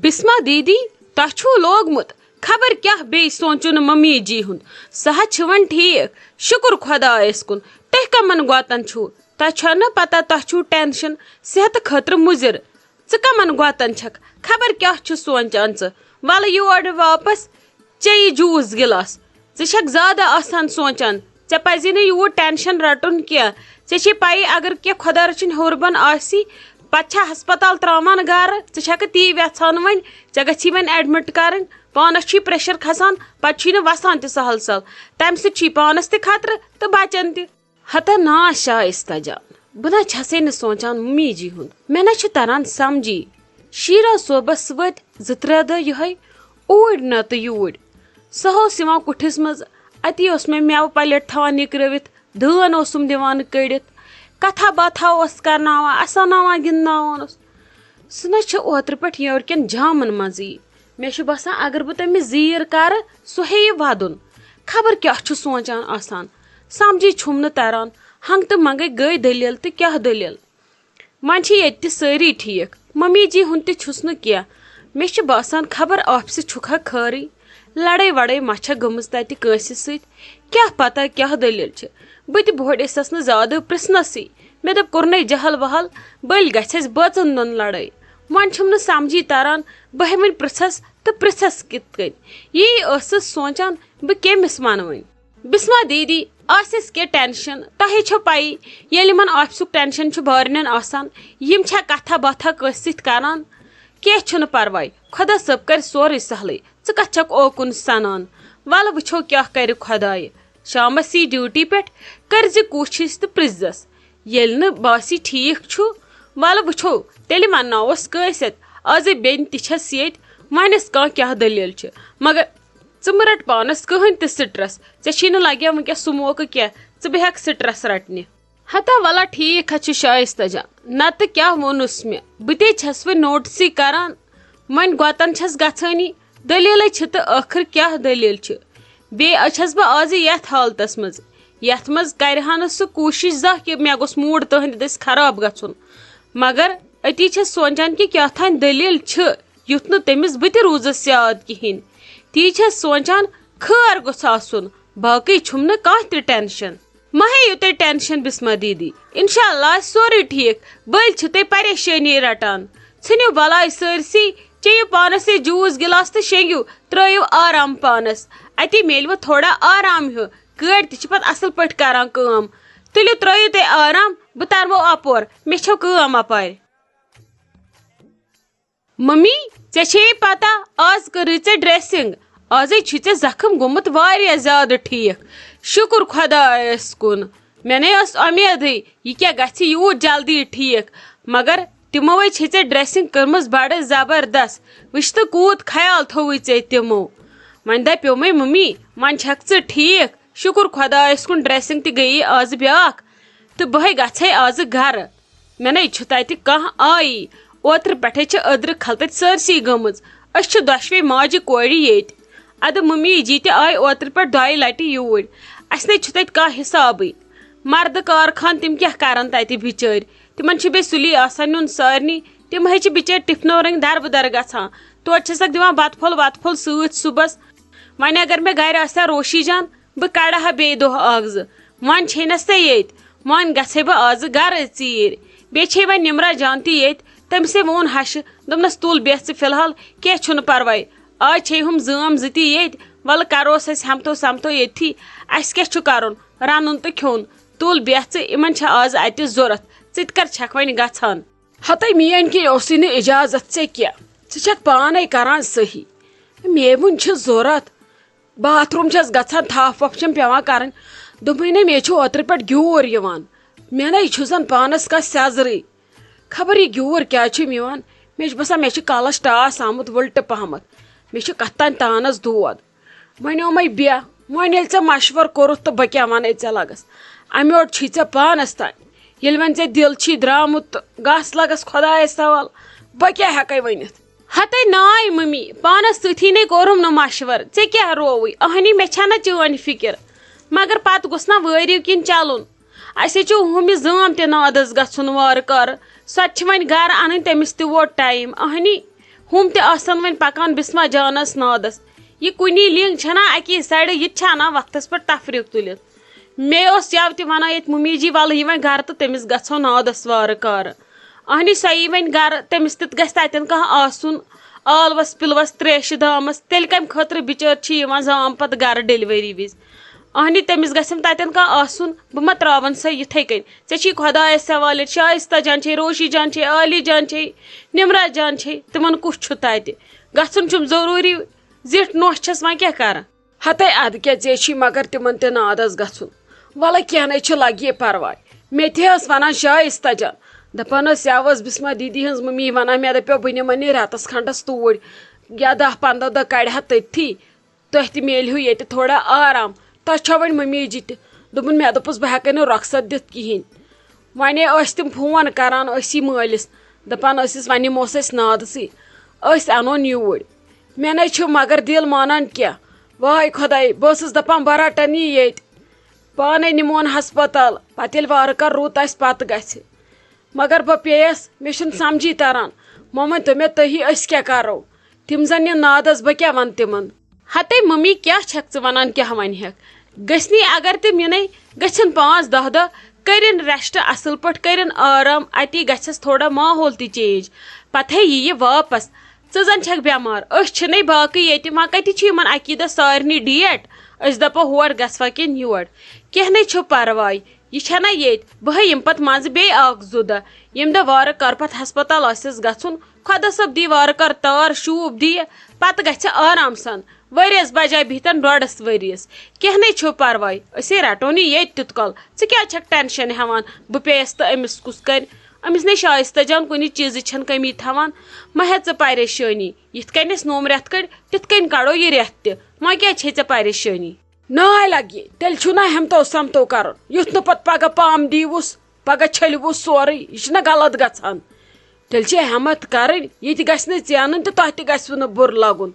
بسما دیدی تہ لوگمت خبر کیا بی سوچن ممی جی ہند سہ ون ٹھیک شکر خدایس کن تہ کمن گوتن چھو تہ نا پتہ تہ ٹینشن صحت خاطر مضر کمن گوتن چھک خبر کیا سوچان ول یور واپس چی جوس گلاس ژک زیادہ آسان سوچان ے پزی نا یور ٹینشن رٹن کی ے پی اگر کی خدا رچن ہور بن آسی پتہ ہسپتال ترامان گھر ژھک تی ویژان ون ے گی ون ایڈمٹ کرن پانس پریشر کھسان پتہ وسان تہ سہل سہل تمہ سۭتۍ پانس تہ خطرہ تو بچن تہ ہتا نا شائستہ جان بہ نا چھسے نا سوچان ممی جی ہند مے نا تران سمجھی شیرا صوبس وت زٕ دہ یہ اوڑ نت یوڑ سہ کٹھس مز اتی مے میو پلیٹ تھوان نکرٲوِتھ دٲن اوسُم دِوان کٔڑِتھ کتھا باتھا کرناوان اسناوان گِنٛدناوان سہ نا اوترٕ پٮ۪ٹھ یور کٮ۪ن جامن منٛزٕے مےٚ باسان اگر بہٕ تٔمِس زیٖر کرٕ سُہ ہیٚیہِ ودُن خبر کیٛاہ چھُ سونٛچان آسان سمجھی چھُم نہٕ تران ہنگ تہٕ منگے گٔے دٔلیٖل تہٕ کیٛاہ دٔلیٖل وۄنۍ چھِ ییٚتہِ تہِ سٲری ٹھیٖک ممی جی ہُنٛد تہِ چھُس نہٕ کینٛہہ مےٚ چھُ باسان خبر آفسہِ چھُکھا خٲرٕے لڑٲے وڑٲے ما چھےٚ گٔمٕژ تتہِ کٲنٛسہِ سۭتۍ کیٛاہ پتہ کیٛاہ دٔلیٖل چھِ بہٕ تہِ بوڑیسس نہٕ زیادٕ پرژھنسٕے مےٚ دوٚپ کوٚرنَے جہل وہل بٔلۍ گژھٮ۪س بٲژن دۄن لڑٲے وۄنۍ چھُم نہٕ سمجھی تران بہٕ وۄنۍ پرژھس تہٕ پرژھس کِتھ کٔنۍ یی ٲسٕس سونچان بہٕ کٔمِس ونہٕ وۄنۍ بسما دیدی آسٮ۪س کینٛہہ ٹینشن تۄہے چھو پایی ییٚلہِ یِمن آفسُک ٹینشن چھُ بارنٮ۪ن آسان یِم چھا کتھا باتھا کٲنٛسہِ سۭتۍ کران کینٛہہ چھُنہٕ پرواے خدا صٲب کرِ سورُے سہلٕے ژٕ کتھ چھکھ اوکُن سنان ولہٕ وٕچھو کیٛاہ کرِ خدایہِ شامس یی ڈیوٹی پٮ۪ٹھ کرزِ کوٗشش تہٕ پرژھزس ییٚلہِ نہٕ باسی ٹھیٖک چھُ ولہٕ وٕچھو تیٚلہِ ونناوس کٲنٛسہِ آزے بیٚنہِ تہِ چھس ییٚتہِ ونٮ۪س کانٛہہ کیٛاہ دٔلیٖل چھِ مگر ژٕ مہٕ رٹ پانس کٕہٕنۍ تہِ سٹرس ژےٚ چھی نہٕ لگیا وٕنکیٚس سُہ موقعہٕ کینٛہہ ژٕ بیٚہکھ سٹرس رٹنہِ ہتا ولا ٹھیٖک حظ چھُ شائستہ جان نتہٕ کیٛاہ ووٚنُس مےٚ بہٕ تے چھس وۄنۍ نوٹسٕے کران وۄنۍ گوتن چھس گژھٲنی دلیٖلے چھِ تہٕ ٲخر کیٛاہ دلیٖل چھِ بیٚیہِ چھس بہٕ آزٕ یتھ حالتس منٛز یتھ منٛز کرِہا نہٕ سُہ کوٗشش زانٛہہ کہِ مےٚ گوٚژھ موٗڈ تٕہنٛدِ دٔسۍ خراب گژھُن مگر أتی چھس سونچان کہِ کیٛاہ تھانۍ دلیٖل چھِ یُتھ نہٕ تٔمِس بہٕ تہِ روٗزس یاد کِہینۍ تی چھس سونچان خٲر گوٚژھ آسُن باقٕے چھُم نہٕ کانٛہہ تہِ ٹینشن مہ ہیٚیِو تُہۍ ٹینشن بسما دیدی انشاء اللہ آسہِ سورُے ٹھیٖک بٔلۍ چھِ تُہۍ پریشٲنی رٹان ژھٕنِو بلاے سٲرسٕے چیٚیِو پانس یہِ جوٗس گِلاس تہٕ شیٚنگِو ترٲیِو آرام پانس اتی میلوٕ تھوڑا آرام ہیوٗ گٲڑۍ تہِ چھِ پتہٕ اصل پٲٹھۍ کران کٲم تُلِو ترٲیِو تُہۍ آرام بہٕ ترمو اپور مےٚ چھو کٲم اپارِ ممی ژےٚ چھے پتہ آز کٔرٕے ژےٚ ڈریسنگ آزے چھُے ژےٚ زخم گوٚمُت واریاہ زیادٕ ٹھیٖک شُکر خدایس کُن مےٚ نے ٲس اُمیدٕے یہِ کیٛاہ گژھِ یوٗت جلدی ٹھیٖک مگر تِموے چھے ژےٚ ڈریسنگ کٔرمٕژ بڑٕ زبردست وٕچھ تہٕ کوٗت خیال تھووُے ژےٚ تِمو وۄنۍ دپیومے ممی وۄنۍ چھکھ ژٕ ٹھیٖک شُکر خدایس کُن ڈریسنگ تہِ گٔیی آز بیٛاکھ تہٕ بہے گژھے آزٕ گرٕ مےٚ نے چھُ تتہِ کانٛہہ آیی اوترٕ پٮ۪ٹھے چھِ أدرٕ کھل تتہِ سٲرسٕے گٔمٕژ أسۍ چھِ دۄشوے ماجہِ کورِ ییٚتہِ ادٕ ممی جی تہِ آیہِ اوترٕ پٮ۪ٹھ دۄیہِ لٹہِ یوٗرۍ اسہِ نے چھُ تتہِ کانٛہہ حسابٕے مردٕ کارخان تِم کیٛاہ کرن تتہِ بِچٲرۍ تِمن چھُ بیٚیہِ سُلی آسان نیُن سارنٕے تِم ہے چھِ بِچٲرۍ ٹِفنو رٔنگۍ دربٕدر گژھان توتہِ چھسکھ دِوان بتہٕ پھوٚل وتہٕ پھوٚل سۭتۍ صبحس وۄنۍ اگر مےٚ گرِ آسہِ ہا روشی جان بہٕ کڑٕ ہا بیٚیہِ دۄہ اکھ زٕ وۄنۍ چھےٚ ژےٚ ییٚتہِ وۄنۍ گژھے بہٕ آزٕ گرٕ ژیٖرۍ بیٚیہِ چھے وۄنۍ نمرا جان تہِ ییٚتہِ تٔمِسے ووٚن ہشہِ دوٚپنس تُل بیٚہہ ژٕ فِلحال کینٛہہ چھُنہٕ پرواے آز چھے ہُم زٲم زٕ تہِ ییٚتہِ ولہٕ کروس أسۍ ہمتو سمتو ییٚتھی اسہِ کیٛاہ چھُ کرُن رنُن تہٕ کھیوٚن تُل بیٚہہ ژٕ یِمن چھِ آز اتہِ ضوٚرتھ ژٕ تہِ کر چھکھ وۄنۍ گژھان ہتے میٲنۍ کِنۍ اوسُے نہٕ اجازت ژےٚ کینٛہہ ژٕ چھکھ پانے کران صحیح میوُن چھُ ضوٚرتھ باتھ روٗم چھس گژھان تھپھ وپھ چھم پیوان کرٕنۍ دوٚپمے نہ مےٚ چھُ اوترٕ پٮ۪ٹھ گیوٗر یِوان مےٚ نے چھُ زن پانس کانٛہہ سیزرٕے خبر یہِ گیوٗر کیٛازِ چھُم یِوان مےٚ چھُ باسان مےٚ چھُ کلس ٹاس آمُت وٕلٹہٕ پہمتھ مےٚ چھُ کتھ تانۍ تانس دود وۄنۍ اومے بیٚہہ وۄنۍ ییٚلہِ ژےٚ مشور کوٚرُتھ تہٕ بہٕ کیٛاہ ونے ژےٚ لگس امہِ یوڑ چھُے ژےٚ پانس تانۍ ییٚلہِ وۄنۍ ژےٚ دل چھی درامُت تہٕ گژھ لگس خۄدایس حوال بہٕ کیٛاہ ہٮ۪کے ؤنِتھ ہتے ناے ممی پانس سۭتی نے کوٚرُم نہٕ مشور ژےٚ کیٛاہ رووٕے اہنی مےٚ چھےٚ نہ چٲنۍ فکر مگر پتہٕ گوٚژھ نا وٲرِو کِنۍ چلُن اسے چھُ ہُمہِ زٲم تہِ نادس گژھُن وارٕ کارٕ سۄ تہِ چھِ وۄنۍ گرٕ انٕنۍ تٔمِس تہِ ووت ٹایم اہنی ہم تہ آسن وۄنۍ پکان بسما جانس نادس یہ کنی لنگ چھنا اکی سایڈ یہ چھانا وقتس پہ تفریق تلت مے اوس یو تہ ونان یت ممی جی ول یہ وۄنۍ گھر تو تمس گژھو نادس وار کار اہنی سۄ یی وۄنۍ گھر تمس تہ گژھِ تتٮ۪ن کانٛہہ آسُن آلوس پلوس تریشہِ دامس تیٚلہِ کمہِ خٲطرٕ بچٲر چھِ یِوان زام پتہٕ گرٕ ڈیلؤری وِز اہنی تمس گژھم تتٮ۪ن کانٛہہ آسُن بہٕ ما تراون سۄ یِتھے کٔنۍ ژےٚ چھی خۄدایس حوالہٕ شائستہ جان چھے روشی جان چھے عالی جان چھے نمرا جان چھے تمن کُس چھُ تتہِ گژھُن چھُم ضروٗری زِٹھ نوٚش چھس وۄنۍ کیٛاہ کران ہتے ادٕ کیٛاہ ژےٚ چھی مگر تمن تہِ نادس گژھُن ولہٕ کینٛہہ نَے چھُ لگہِ پرواے مےٚ تہِ ٲس ونان شائستہ جان دپان ٲس یا ٲس بسما دیدی ہٕنٛز ممی ونان مےٚ دپیو بہٕ نِمن یہِ رٮ۪تس کھنڈس توٗرۍ یا 10-15 دۄہ کڑِ ہا تٔتھی تُہۍ تہِ میلہِو ییٚتہِ تھوڑا آرام تۄہہِ چھو وۄنۍ ممی جی تہِ دوٚپُن مےٚ دوٚپُس بہٕ ہٮ۪کے نہٕ رۄخصت دِتھ کِہیٖنۍ وۄنۍ ٲسۍ تِم فون کران ٲسی مٲلِس دپان ٲسِس وۄنۍ نِموس أسۍ نادسٕے أسۍ انون یوٗرۍ مےٚ نَے چھُ مگر دِل مانان کینٛہہ واے خۄداے بہٕ ٲسٕس دپان بہٕ رٹن یہِ ییٚتہِ پانے نِمون ہسپتال پتہٕ ییٚلہِ وارٕ کار رُت آسہِ پتہٕ گژھِ مگر بہٕ پیٚیس مےٚ چھُنہٕ سمجھی تران وۄنۍ ؤنۍتو مےٚ تُہی أسۍ کیٛاہ کرو تِم زن نہِ نادس بہٕ کیٛاہ ونہٕ تِمن ہتے ممی کیٛاہ چھکھ ژٕ ونان کیٛاہ ونہیکھ گژھنی اگر تِم یِنَے گژھن 5-10 دۄہ کرن ریسٹ اصل پٲٹھۍ کرن آرام اتی گژھس تھوڑا ماحول تہِ چینج پتہٕ یی واپس ژٕ زن چھکھ بٮ۪مار أسۍ چھِنَے باقٕے ییٚتہِ وۄنۍ کتہِ چھِ یِمن اکی دۄہ سارنٕے ڈیٹ أسۍ دپو ہور گژھوا کِنہٕ یور کینٛہہ نَے چھُ پرواے یہ چھنا ییٚتہِ بہٕ یِم پتہٕ منٛزٕ بیٚیہِ 1-2 دۄہ ییٚمہِ دۄہ وارٕ کار پتہٕ ہسپتال آسٮ۪س گژھُن خۄدا صٲب دی وارٕ کار تار شوٗب دِیہِ پتہٕ گژھِ آرام سان ؤریس بجاے بِہتن 1.5 ؤریس کینٛہہ نَے چھُ پرواے أسے رٹون یہِ ییٚتہِ تیُت کال ژٕ کیٛازِ چھکھ ٹینشن ہٮ۪وان بہٕ پیٚیس تہٕ أمِس کُس کرِ أمِس نَے شائستہ جان کُنہِ چیٖزٕچ چھنہٕ کٔمی تھاوان ما ہےٚ ژٕ پریشٲنی یِتھ کٔنۍ أسۍ نوٚم رٮ۪تھ کٔڑۍ تِتھ کٔنۍ کڑو یہِ رٮ۪تھ تہِ وۄنۍ کیٛازِ چھے ژےٚ پریشٲنی ناے لگہِ تیٚلہِ چھُ نا ہٮ۪متو سمتو کرُن یُتھ نہٕ پتہٕ پگہہ پام دیٖوُس پگہہ چھٔلۍوُس سورُے یہِ چھُنہ غلط گژھان تیٚلہِ چھِ ہٮ۪مت کرٕنۍ یہِ تہِ گژھِ نہٕ ژینُن تہٕ تۄہہِ تہِ گژھوٕ نہٕ بُرٕ لگُن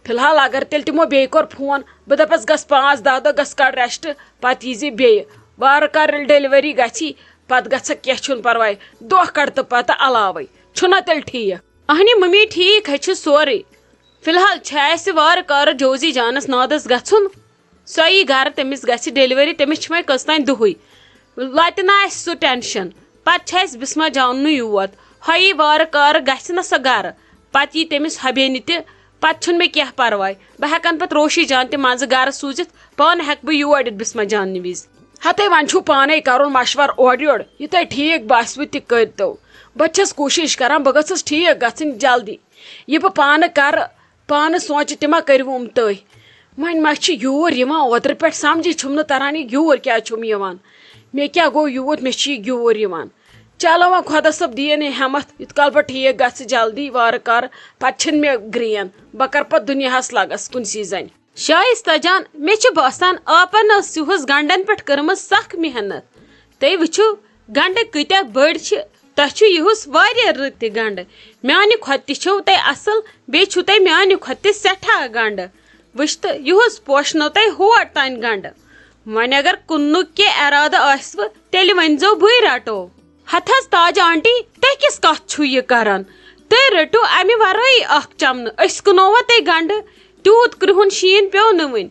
فی الحال اگر تیٚلہِ تِمو بیٚیہِ کوٚر فون بہٕ دپس گژھ 5-10 دۄہ گژھ کڑ ریسٹ پتہٕ یی زِ بیٚیہِ وارٕ کار ییٚلہِ ڈیلؤری گژھی پتہٕ گژھکھ کینٛہہ چھُنہٕ پرواے دۄہ کڑ تہٕ پتہٕ علاوے چھُنا تیٚلہِ ٹھیٖک اہنی ممی ٹھیٖک ہے چھُ سورُے فی الحال چھِ اسہِ وارٕ کارٕ جوزی جانس نادس گژھُن سۄ یی گرٕ تٔمِس گژھِ ڈیلؤری تٔمِس چھِ وۄنۍ کٔژتانۍ دُہٕے واتہِ نہٕ اسہِ سُہ ٹینشن پتہٕ چھِ اسہِ بسما جاننٕے یوت ہۄ یی وارٕ کارٕ گژھِ نہ سۄ گرٕ پتہٕ یی تٔمِس حبیٚنہِ تہِ پتہٕ چھُنہٕ مےٚ کینٛہہ پرواے بہٕ ہٮ۪کن پتہٕ روشی جان تہِ منٛزٕ گرٕ سوٗزِتھ پانہٕ ہٮ۪کہٕ بہٕ یور یِتھ بسما جاننہِ وِزِ ہتے وۄنۍ چھُو پانے کرُن مشور اورٕ یورٕ یہِ تۄہہِ ٹھیٖک باسوٕ تہِ کٔرۍتو بہٕ چھس کوٗشش کران بہٕ گٔژھٕس ٹھیٖک گژھٕنۍ جلدی یہِ بہٕ پانہٕ کرٕ پانہٕ سونٛچہِ تہِ ما کٔرِوُم تُہۍ وۄنۍ ما چھِ یوٗر یِوان اوترٕ پٮ۪ٹھ سمجھی چھُم نہٕ تران یہِ یوٗر کیٛازِ چھُم یِوان مےٚ کیٛاہ گوٚو یوٗت مےٚ چھِ یہِ یوٗر یِوان چلو وۄنۍ خۄدا صٲب دِیِن یہِ ہٮ۪متھ یُتھ کال بہٕ ٹھیٖک گژھٕ جلدی وارٕ کارٕ پتہٕ چھِنہٕ مےٚ گرٛین بہٕ کرٕ پتہٕ دُنیاہس لگس کُنسٕے زنہِ شائستہ جان مےٚ چھُ باسان آپن ٲس یِہُس گنڈن پٮ۪ٹھ کٔرمٕژ سخ محنت تُہۍ وٕچھِو گنڈٕ کۭتیاہ بٔڑۍ چھِ تۄہہِ چھُ یِہُس واریاہ رٕتۍ گنڈٕ میانہِ کھۄتہٕ تہِ چھِو تۄہہِ اصل بیٚیہِ چھُو تۄہہِ میانہِ کھۄتہٕ تہِ سٮ۪ٹھاہ گنڈٕ وٕچھ تہٕ یِہُس پوشنو تۄہہِ ہور تانۍ گنڈٕ وۄنۍ اگر کُننُک کینٛہہ ارادٕ آسوٕ تیٚلہِ ؤنۍزیو بٕے رٹو ہتھ حظ تاج آنٹی تُہۍ کِژھ کتھ چھِو یہِ کران تُہۍ رٔٹِو امہِ ورٲے اکھ چمنہٕ أسۍ کٕنووا تۄہہِ گنڈٕ تیوٗت کرٛہُن شیٖن پیوٚو نہٕ وٕنۍ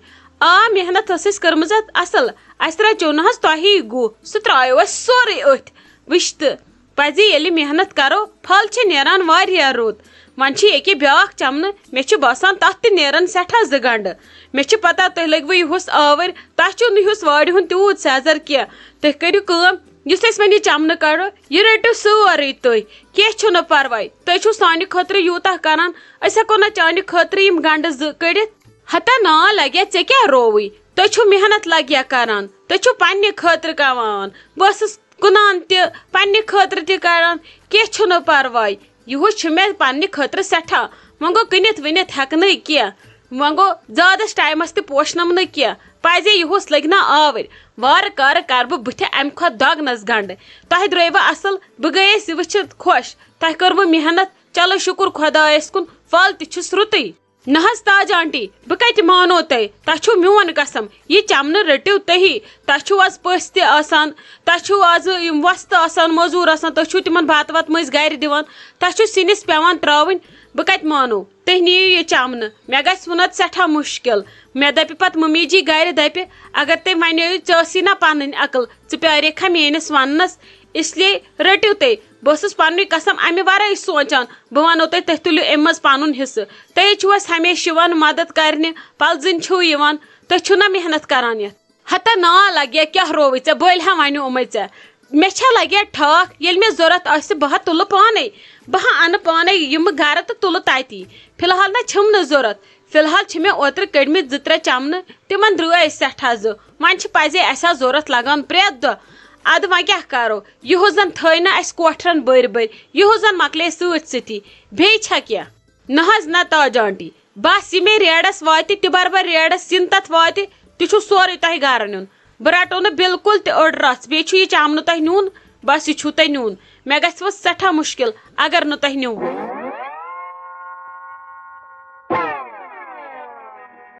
محنت ٲس اَسہِ کٔرمٕژ اتھ اصل اسہِ رچیو نہ حظ تۄہی گُہہ سُہ ترٛایو اسہِ سورُے أتھۍ وٕچھ تہٕ پزِ ییٚلہِ محنت کرو پھل چھِ نیران واریاہ رُت وۄنۍ چھِ ییٚکیٛاہ بیٛاکھ چمنہٕ مےٚ چھُ باسان تتھ تہِ نیرن سٮ۪ٹھاہ 2 گنڈٕ مےٚ چھِ پتہ تُہۍ لٔگوٕ یِہُس آوٕرۍ تۄہہِ چھُو نہٕ یِہُس وارِ ہُنٛد تیوٗت سیزر کینٛہہ تُہۍ کٔرِو کٲم یُس أسۍ وۄنۍ یہِ چمنہٕ کڑو یہِ رٔٹِو سورُے تُہۍ کینٛہہ چھُنہٕ پرواے تُہۍ چھُو سانہِ خٲطرٕ یوٗتاہ کران أسۍ ہٮ۪کو نہ چانہِ خٲطرٕ یِم گنڈٕ 2 کٔڑِتھ ہتا نا لگیا ژےٚ کیٛاہ رووٕے تُہۍ چھِو محنت لگیا کران تُہۍ چھِو پننہِ خٲطرٕ کماوان بہٕ ٲسٕس کٕنان تہِ پننہِ خٲطرٕ تہِ کران کینٛہہ چھُنہٕ پرواے یِہُس چھُ مےٚ پننہِ خٲطرٕ سٮ۪ٹھاہ وۄنۍ گوٚو کٕنِتھ ؤنِتھ ہٮ۪کہٕ نہٕ کینٛہہ وۄنۍ گوٚو زیادس ٹایمس تہِ پوشنم نہٕ کینٛہہ پزے یِہُس لٔگۍ نا آوٕرۍ وارٕ کارٕ کرٕ بہٕ بٕتھِ امہِ کھۄتہٕ دۄگنس گنڈٕ تۄہہِ درٛٲیوٕ اصل بہٕ گٔیس یہِ وٕچھِتھ خۄش تۄہہِ کٔروٕ محنت چلو شُکر خۄدایس کُن پھل تہِ چھُس رُتُے نہ حظ تاج آنٹی بہ کتہ مانو تہ چھو میون قسم یہ چمنہ رٹو تہی تہ چھو آز پٔژھۍ تہِ آسان تہ چھو آز یم وستہٕ آسان موزوٗر آسان تُہۍ چھو تمن بتہٕ وتہٕ مٔنٛزۍ گرِ دِوان تہ چھو سِنِس پیوان تراوٕنۍ بہ کتہ مانو تُہۍ نِیو یہ چمنہ مےٚ گژھِ وُنت سٮ۪ٹھاہ مُشکل مےٚ دپہِ پتہٕ ممی جی گرِ دپہِ اگر تُہۍ ونیو ژےٚ ٲسی نا پنٕنۍ عقل ژٕ پیاریکھا میٲنِس وننس اسلیے رٔٹِو تُہۍ بہٕ ٲسٕس پننُے قسم امہِ ورٲے سونچان بہٕ ونو تُہۍ تُلِو امہِ منٛز پنُن حصہٕ تُہۍ چھِو اسہِ ہمیشہِ یِوان مدد کرنہِ پلزٕنۍ چھِو یِوان تُہۍ چھِو نا محنت کران یتھ ہتا نا لگیا کیاہ رووٕے ژےٚ بٔلۍ ہا ونیو یِمے ژےٚ مےٚ چھا لگیا ٹھاکھ ییٚلہِ مےٚ ضوٚرتھ آسہِ بہٕ ہا تُلہٕ پانے بہٕ ہا انہٕ پانے یِمہٕ گرٕ تہٕ تُلہٕ تتی فی الحال نہ چھِم نہٕ ضوٚرتھ فی الحال چھِ مےٚ اوترٕ کٔڑمٕتۍ 2-3 چمنہٕ تِمن درٛاے سٮ۪ٹھاہ زٕ وۄنۍ چھِ پزے اسہِ آز ضوٚرتھ لگان پرٛٮ۪تھ دۄہ ادٕ وۄنۍ کیاہ کرو یِہُس زن تھٲے نہ اسہِ کوٹھرن بٔرۍ یِہُس زن مکلے سۭتۍ سۭتی بیٚیہِ چھا کینٛہہ نہ حظ نہ تاج آنٹی بس یہِ مےٚ ریڈس واتہِ تہِ برابر ریڈس یِن تتھ واتہِ تہِ چھُ سورُے تۄہہِ گرٕ نیُن بہٕ رٹو نہٕ بالکل تہِ أڑ رژھ بیٚیہِ چھُ یہِ چمنہٕ تۄہہِ نیُن بس یہِ چھُو تۄہہِ نیُن مےٚ گژھِ وۄنۍ سٮ۪ٹھاہ مُشکل اگر نہٕ تۄہہِ نیوٗ